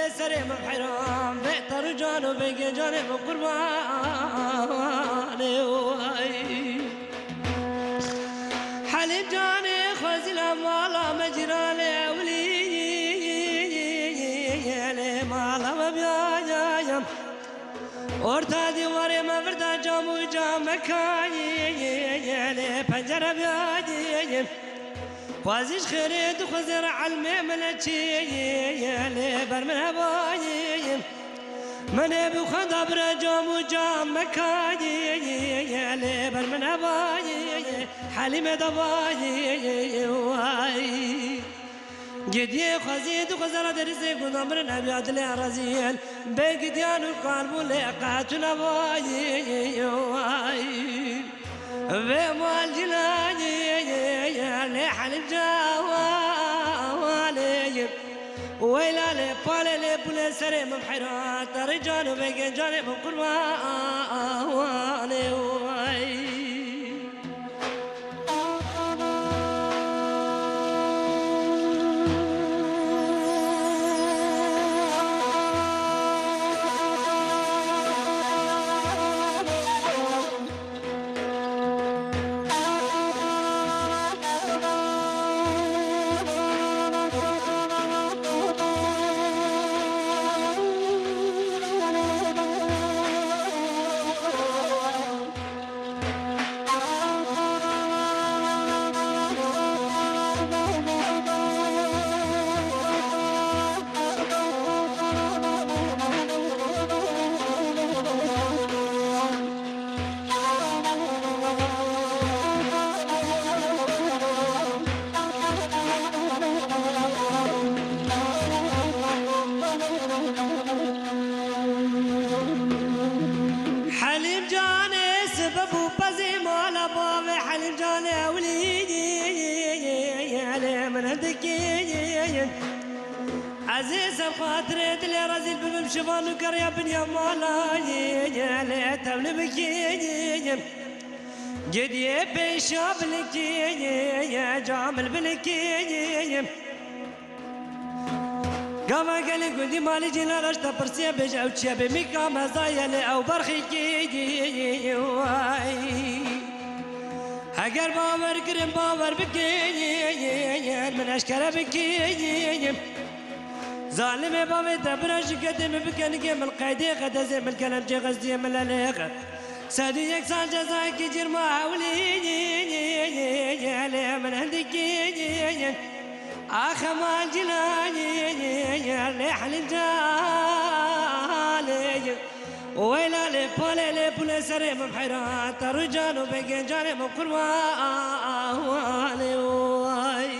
بلا سريم حرام بيت رجال وبقي جانب قرباني حليب جاني خزل مالا مجرالي ولي مالا مبيايا ورتادي وري ما فردا جامو جامكاي بنجر بياجي وازيش خريد وخزر علمي ملتشي برمنا باي من ابو خضب رجوم وجامكاي برمنا باي حليم دباي واي جدي خزيد وخزر درسي قدامر نبي عدل رزيل بقديان القلب لقاتنا باي واي بمال جلاني لحلم جوالي ويلا لي بالي لي بلا سريم بحيرات رجال وبقي جانب قرباني واي حليم جاني سبب وبزي مالا بابي حليم جاني وليدي علي من هدكي عزيز بخاطري دلي رزيل بمشفان وقرية بنيا مالاي علي تبلي بكي جدي بيشاب لكي جامل بلكي قام قال لي قولي مالي جينا رشتا برسيا بيجا وتشيا بميكا مزايا او برخي كي واي اگر باور كريم باور بكي من اشكال بكي ظالم بابي دبرش قدم بكنك من قيدي غدا زي من الكلام جي غزدي من الاليق سادي يكسان جزاك جير ما ولي من عندك آخ ما جلاني لحل الجالي ويلا لي بالي لي بلا سريم بحيرات رجال وبقي جانب قرباني واي